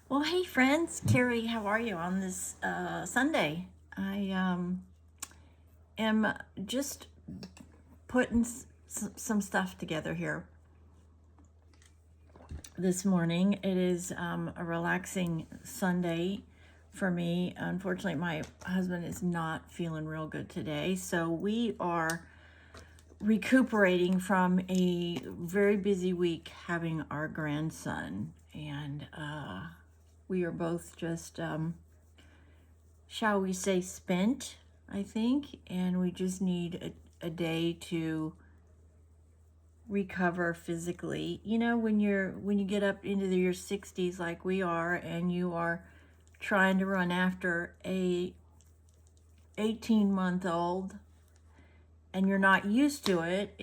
Well, hey friends, Carrie, how are you on this Sunday? I am just putting some stuff together here this morning. It is a relaxing Sunday for me. Unfortunately, my husband is not feeling real good today, so we are recuperating from a very busy week having our grandson, and we are both just shall we say, spent, I think, and we just need a day to recover physically. You know, when you get up into your 60s like we are, and you are trying to run after a 18-month-old and you're not used to it,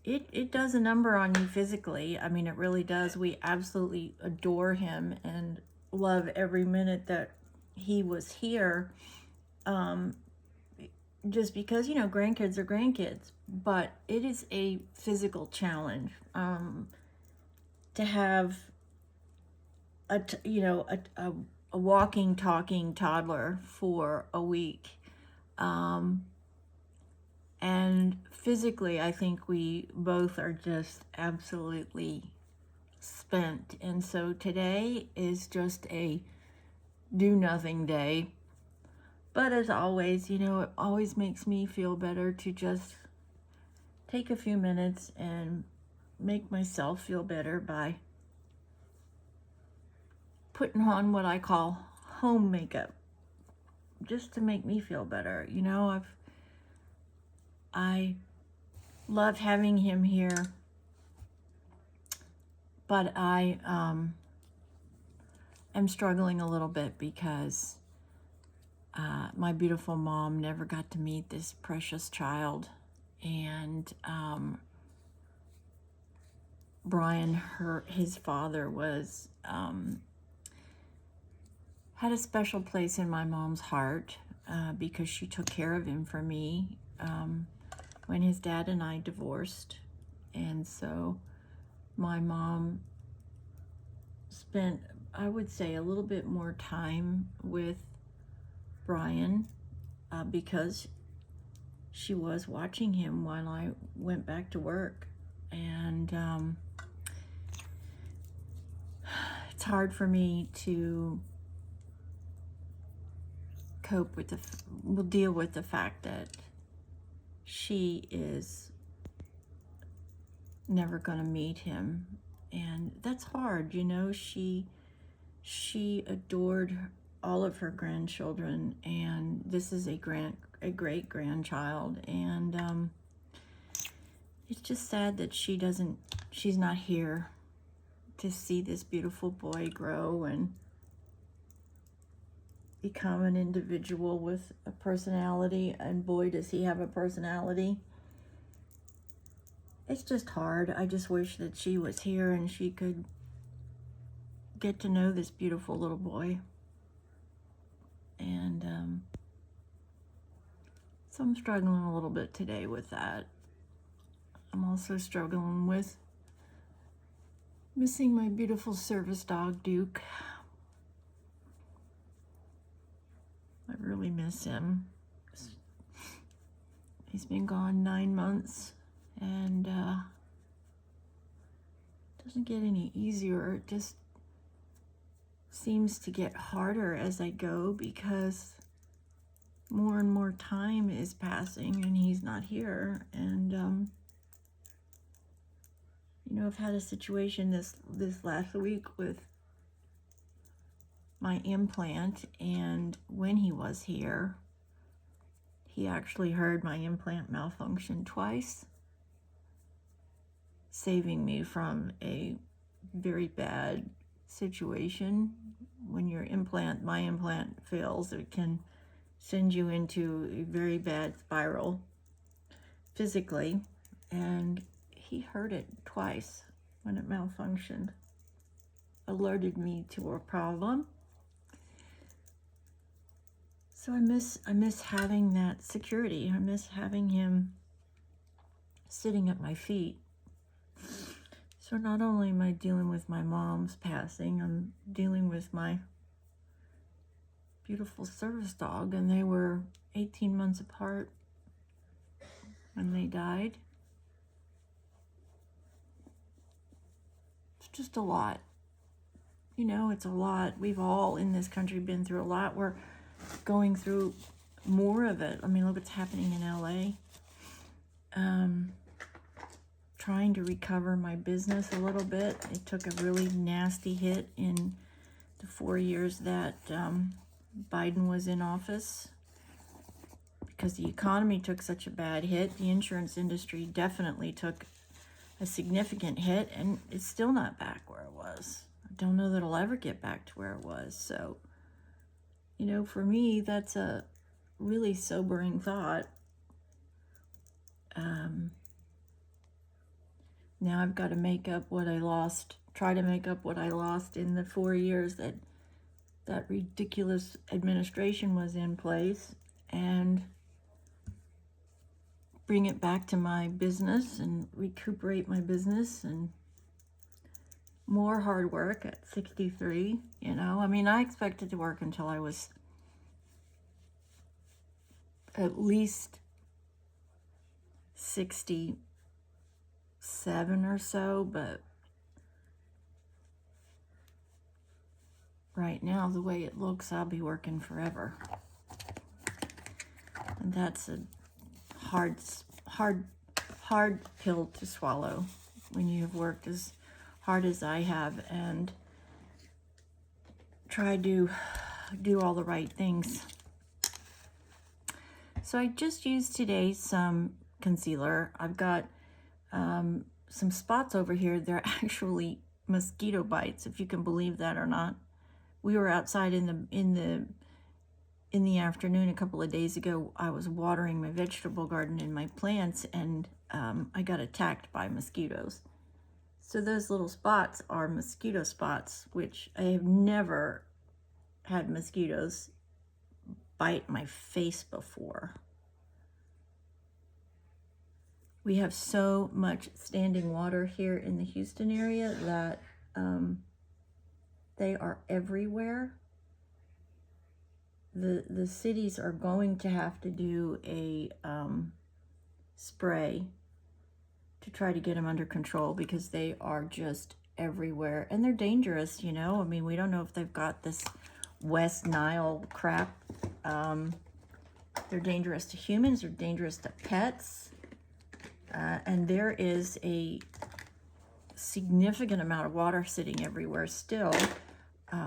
it does a number on you physically. I mean, it really does. We absolutely adore him and love every minute that he was here. Just because, grandkids are grandkids, but it is a physical challenge to have a walking, talking toddler for a week. And physically, I think we both are just absolutely spent. And so today is just a do nothing day. But as always, it always makes me feel better to just take a few minutes and make myself feel better by putting on what I call home makeup, just to make me feel better. I love having him here, but I am struggling a little bit because my beautiful mom never got to meet this precious child, and Brian, his father, was had a special place in my mom's heart because she took care of him for me when his dad and I divorced. And so my mom spent, I would say, a little bit more time with Brian because she was watching him while I went back to work. And it's hard for me to deal with the fact that she is never going to meet him, and that's hard. She adored all of her grandchildren, and this is a great grandchild, and it's just sad that she's not here to see this beautiful boy grow and become an individual with a personality, and boy, does he have a personality. It's just hard. I just wish that she was here and she could get to know this beautiful little boy. And so I'm struggling a little bit today with that. I'm also struggling with missing my beautiful service dog, Duke. I really miss him. He's been gone 9 months, and it doesn't get any easier. It just seems to get harder as I go because more and more time is passing and he's not here. And I've had a situation this last week with my implant, and when he was here, he actually heard my implant malfunction twice, saving me from a very bad situation. When my implant fails, it can send you into a very bad spiral physically, and he heard it twice when it malfunctioned, alerted me to a problem. So I miss having that security. I miss having him sitting at my feet. So So not only am I dealing with my mom's passing, I'm dealing with my beautiful service dog, and they were 18 months apart when they died. It's just a lot. You know, it's a lot. We've all in this country been through a lot. We're going through more of it. I mean, look what's happening in LA. Trying to recover my business a little bit. It took a really nasty hit in the 4 years that Biden was in office because the economy took such a bad hit. The insurance industry definitely took a significant hit, and it's still not back where it was. I don't know that it'll ever get back to where it was. So, you know, for me, that's a really sobering thought. Now I've got to make up what I lost, try to make up what I lost in the 4 years that that ridiculous administration was in place, and bring it back to my business and recuperate my business, and more hard work at 63, you know. I mean, I expected to work until I was at least 67 or so, but right now, the way it looks, I'll be working forever. And that's a hard pill to swallow when you have worked as hard as I have and tried to do all the right things. So I just used today some concealer. I've got some spots over here. They're actually mosquito bites, if you can believe that or not. We were outside in the afternoon a couple of days ago. I was watering my vegetable garden and my plants, and I got attacked by mosquitoes. So those little spots are mosquito spots, which I have never had mosquitoes bite my face before. We have so much standing water here in the Houston area that they are everywhere. The cities are going to have to do a spray to try to get them under control, because they are just everywhere, and they're dangerous, you know. I mean, we don't know if they've got this West Nile crap. They're dangerous to humans, they're dangerous to pets, and there is a significant amount of water sitting everywhere still.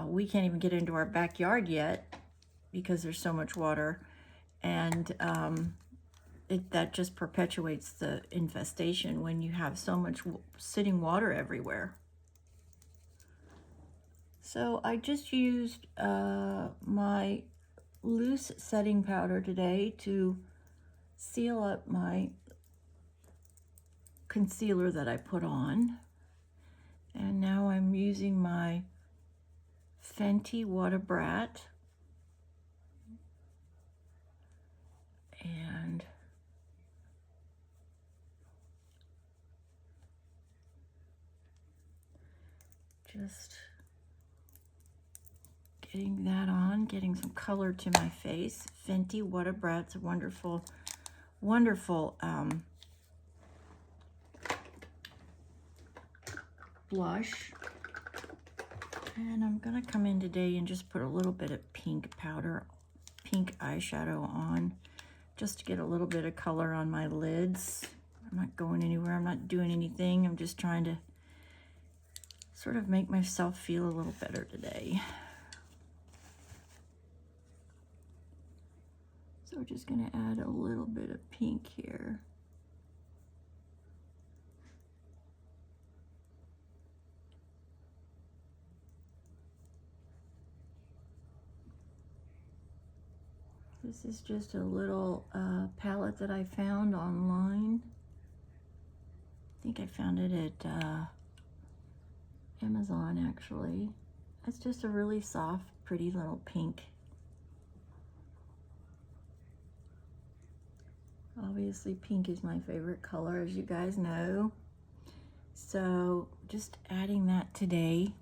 We can't even get into our backyard yet because there's so much water, and that just perpetuates the infestation when you have so much sitting water everywhere. So I just used my loose setting powder today to seal up my concealer that I put on. And now I'm using my Fenty What a Brat. And just getting that on, getting some color to my face. Fenty What a Brat's a wonderful, wonderful blush. And I'm gonna come in today and just put a little bit of pink powder, pink eyeshadow on, just to get a little bit of color on my lids. I'm not going anywhere, I'm not doing anything. I'm just trying to sort of make myself feel a little better today. So we're just gonna add a little bit of pink here. This is just a little palette that I found online. I think I found it at Amazon, actually. It's just a really soft, pretty little pink. Obviously, pink is my favorite color, as you guys know. So just adding that today.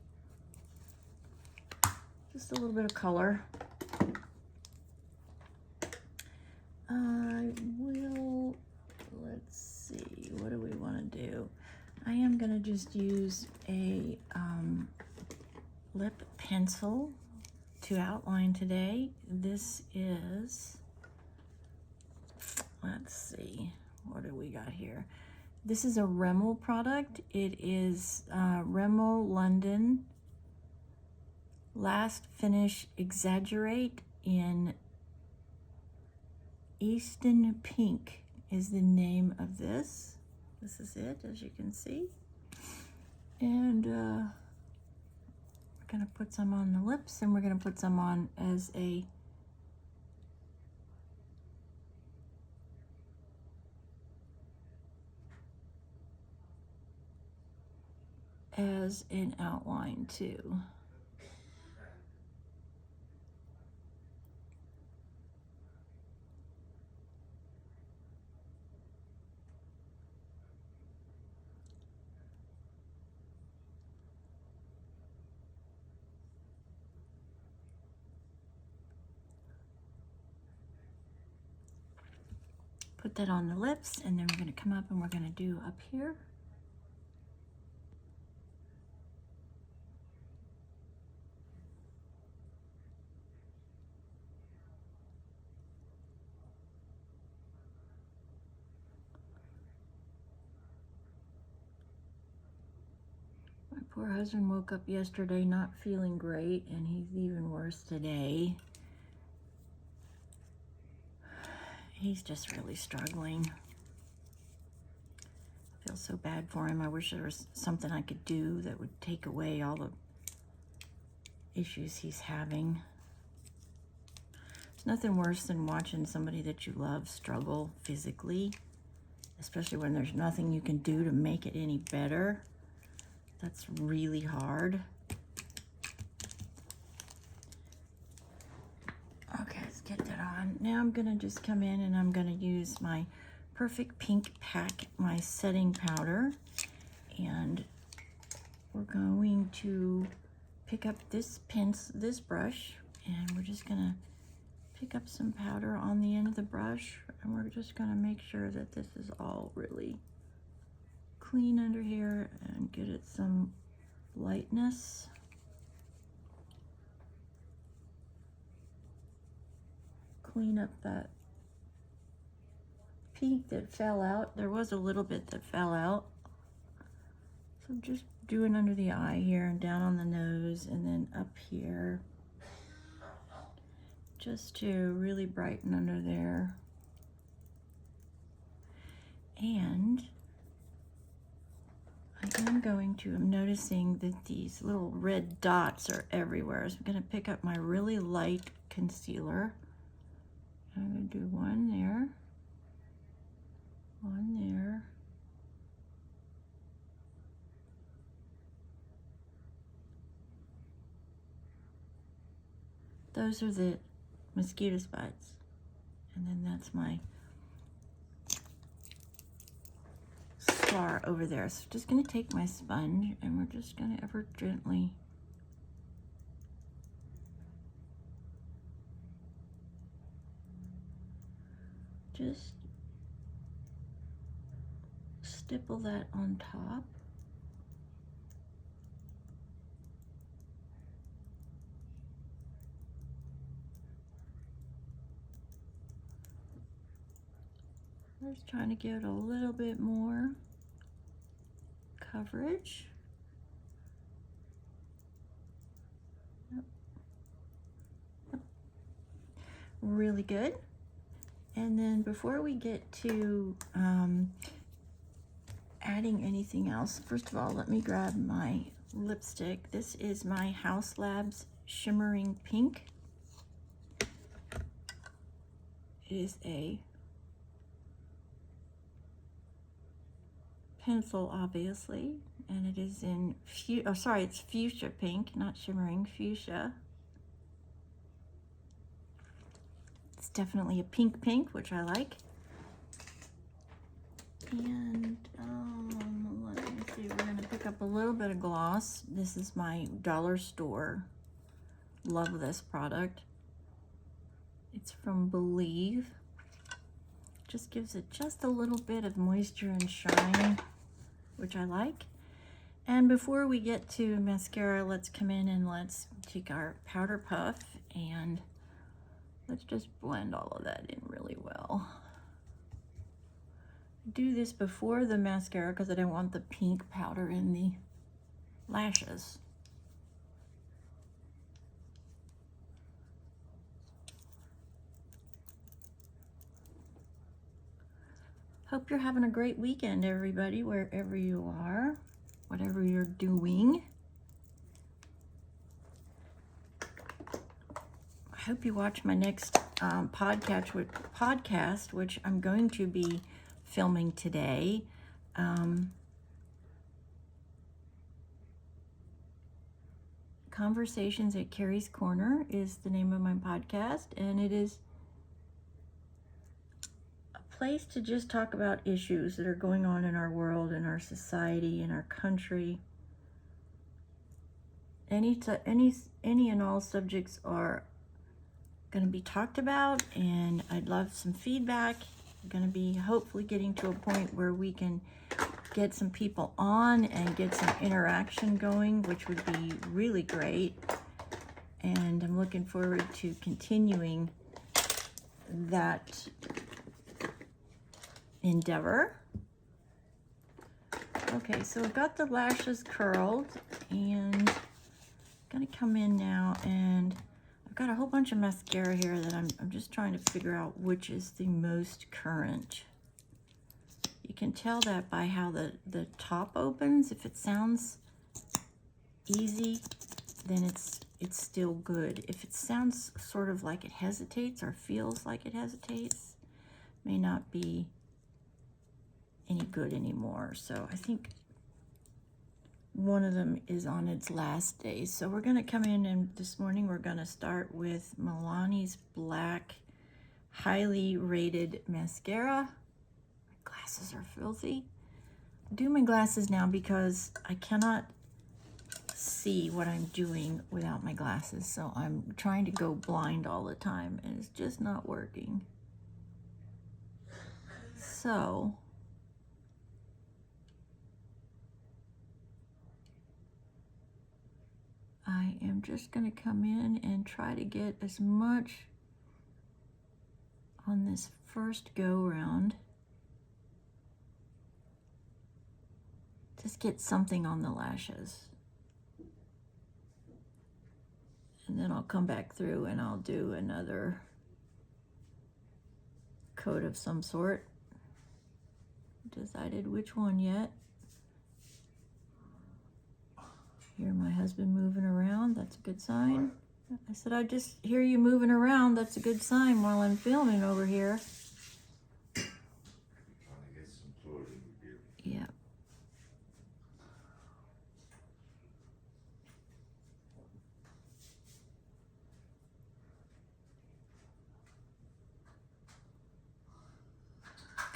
Just a little bit of color. I will, let's see, what do we want to do? I am going to just use a lip pencil to outline today. This is, let's see, what do we got here? This is a Rimmel product. It is Rimmel London Last Finish Exaggerate in Easton Pink is the name of this. This is it, as you can see. And we're gonna put some on the lips, and we're gonna put some on as an outline too. Put that on the lips, and then we're going to come up and we're going to do up here. My poor husband woke up yesterday not feeling great, and he's even worse today. He's just really struggling. I feel so bad for him. I wish there was something I could do that would take away all the issues he's having. There's nothing worse than watching somebody that you love struggle physically, especially when there's nothing you can do to make it any better. That's really hard. Okay, let's get that on. Now I'm gonna just come in and I'm gonna use my Perfect Pink Pack, my setting powder, and we're going to pick up this brush, and we're just gonna pick up some powder on the end of the brush, and we're just gonna make sure that this is all really clean under here and get it some lightness. Clean up that pink that fell out. There was a little bit that fell out. So just doing under the eye here and down on the nose and then up here, just to really brighten under there. And I'm noticing that these little red dots are everywhere. So I'm gonna pick up my really light concealer. I'm gonna do one there, one there. Those are the mosquito spots. And then that's my star over there. So just gonna take my sponge and we're just gonna ever gently just stipple that on top. Just trying to give it a little bit more coverage. Yep. Yep. Really good. And then before we get to adding anything else, first of all, let me grab my lipstick. This is my Haus Labs Shimmering Pink. It is a pencil, obviously, and it is in it's fuchsia pink, not shimmering, fuchsia. It's definitely a pink, which I like. And let me Okay, we're gonna pick up a little bit of gloss. This is my dollar store. Love this product. It's from Believe. Just gives it just a little bit of moisture and shine, which I like. And before we get to mascara, let's come in and let's take our powder puff and let's just blend all of that in really well. Do this before the mascara because I don't want the pink powder in the lashes. Hope you're having a great weekend, everybody, wherever you are, whatever you're doing. I hope you watch my next podcast, which I'm going to be filming today. Conversations at Carrie's Corner is the name of my podcast, and it is a place to just talk about issues that are going on in our world, in our society, in our country. Any and all subjects are going to be talked about, and I'd love some feedback. I'm going to be hopefully getting to a point where we can get some people on and get some interaction going, which would be really great. And I'm looking forward to continuing that endeavor. Okay, so I've got the lashes curled, and I'm gonna come in now, and I've got a whole bunch of mascara here that I'm just trying to figure out which is the most current. You can tell that by how the top opens. If it sounds easy, then it's still good. If it sounds sort of like it hesitates or feels like it hesitates, may not be any good anymore. So I think one of them is on its last day. So we're gonna come in, and this morning we're gonna start with Milani's Black highly rated mascara. My glasses are filthy. I do my glasses now because I cannot see what I'm doing without my glasses, so I'm trying to go blind all the time, and it's just not working. So I am just going to come in and try to get as much on this first go round. Just get something on the lashes. And then I'll come back through and I'll do another coat of some sort. Decided which one yet. Hear my husband moving around, that's a good sign. I said, I just hear you moving around, that's a good sign while I'm filming over here. Trying to get some fluid in the beard. Yeah.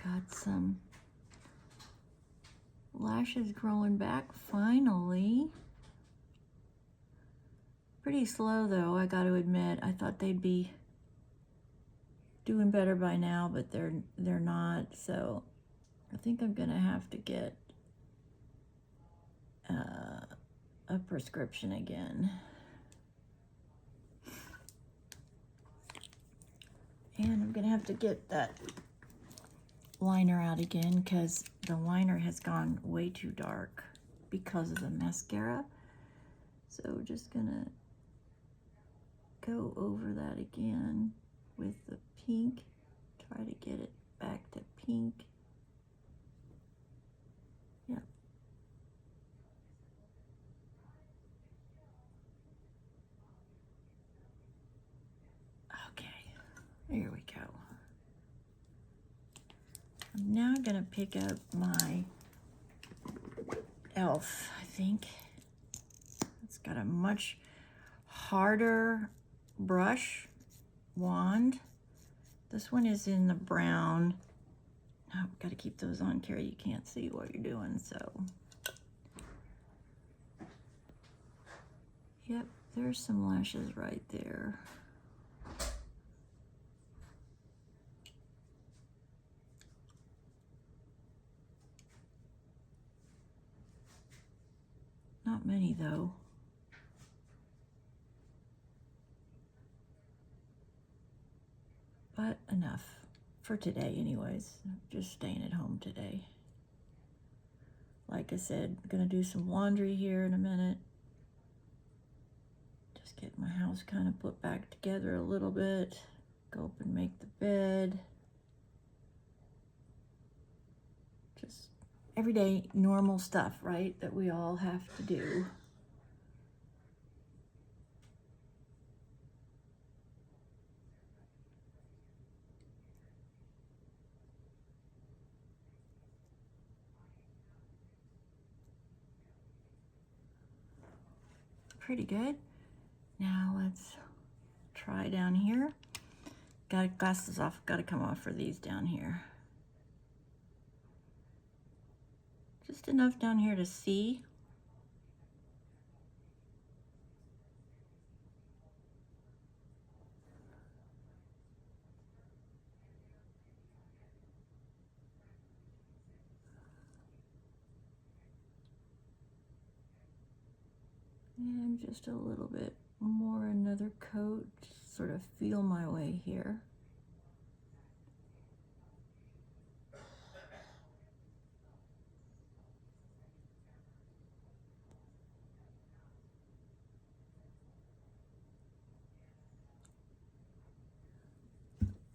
Got some lashes growing back finally. Pretty slow though, I got to admit. I thought they'd be doing better by now, but they're not. So I think I'm gonna have to get a prescription again. And I'm gonna have to get that liner out again because the liner has gone way too dark because of the mascara. So just gonna go over that again with the pink, try to get it back to pink. Yep. Okay, there we go. I'm now gonna pick up my e.l.f. I think it's got a much harder brush wand. This one is in the brown. Oh, gotta keep those on, Carrie. You can't see what you're doing, so Yep, there's some lashes right there. Not many though. But enough for today anyways. Just staying at home today. Like I said, I'm gonna do some laundry here in a minute. Just get my house kind of put back together a little bit. Go up and make the bed. Just everyday normal stuff, right? That we all have to do. Pretty good. Now let's try down here. Got glasses off, got to come off for these down here. Just enough down here to see. And just a little bit more, another coat, sort of feel my way here.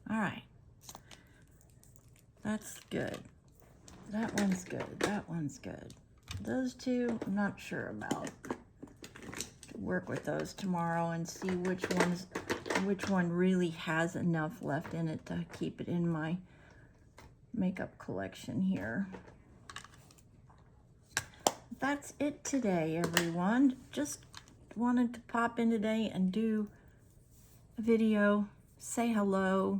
All right, that's good. That one's good, that one's good. Those two, I'm not sure about. Work with those tomorrow and see which one really has enough left in it to keep it in my makeup collection here. That's it today, everyone. Just wanted to pop in today and do a video, say hello,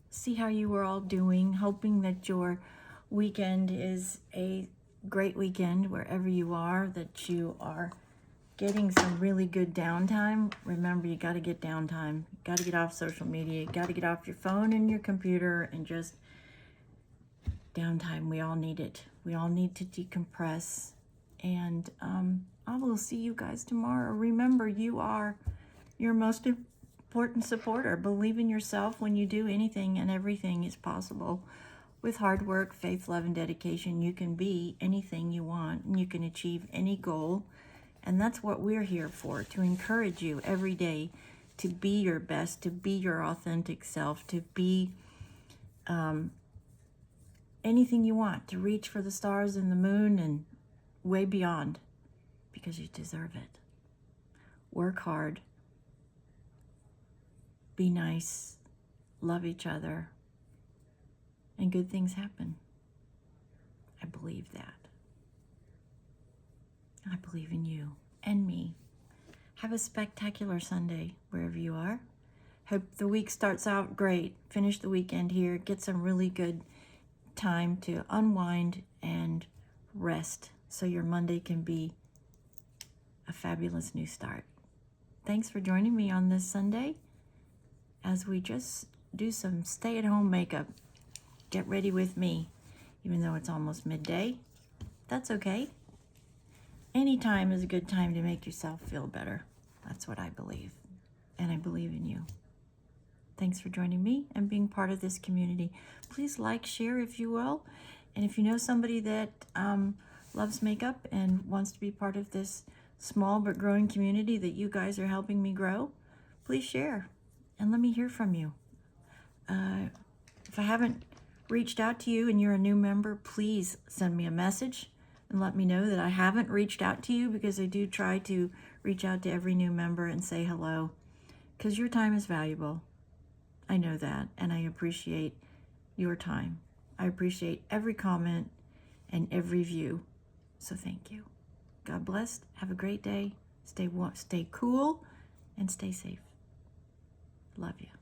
see how you were all doing, hoping that your weekend is a great weekend wherever you are, that you are getting some really good downtime. Remember, you got to get downtime. You got to get off social media. You got to get off your phone and your computer and just downtime. We all need it. We all need to decompress. And I will see you guys tomorrow. Remember, you are your most important supporter. Believe in yourself. When you do anything, and everything is possible. With hard work, faith, love, and dedication, you can be anything you want, and you can achieve any goal. And that's what we're here for, to encourage you every day to be your best, to be your authentic self, to be anything you want, to reach for the stars and the moon and way beyond, because you deserve it. Work hard, be nice, love each other, and good things happen. I believe that. I believe in you and me. Have a spectacular Sunday wherever you are. Hope the week starts out great. Finish the weekend here. Get some really good time to unwind and rest so your Monday can be a fabulous new start. Thanks for joining me on this Sunday as we just do some stay-at-home makeup. Get ready with me, even though it's almost midday. That's okay. Any time is a good time to make yourself feel better. That's what I believe, and I believe in you. Thanks for joining me and being part of this community. Please like, share if you will, and if you know somebody that loves makeup and wants to be part of this small but growing community that you guys are helping me grow, please share and let me hear from you. If I haven't reached out to you and you're a new member, please send me a message and let me know that I haven't reached out to you, because I do try to reach out to every new member and say hello, because your time is valuable. I know that, and I appreciate your time. I appreciate every comment and every view, so thank you. God bless. Have a great day. Stay cool and stay safe. Love you.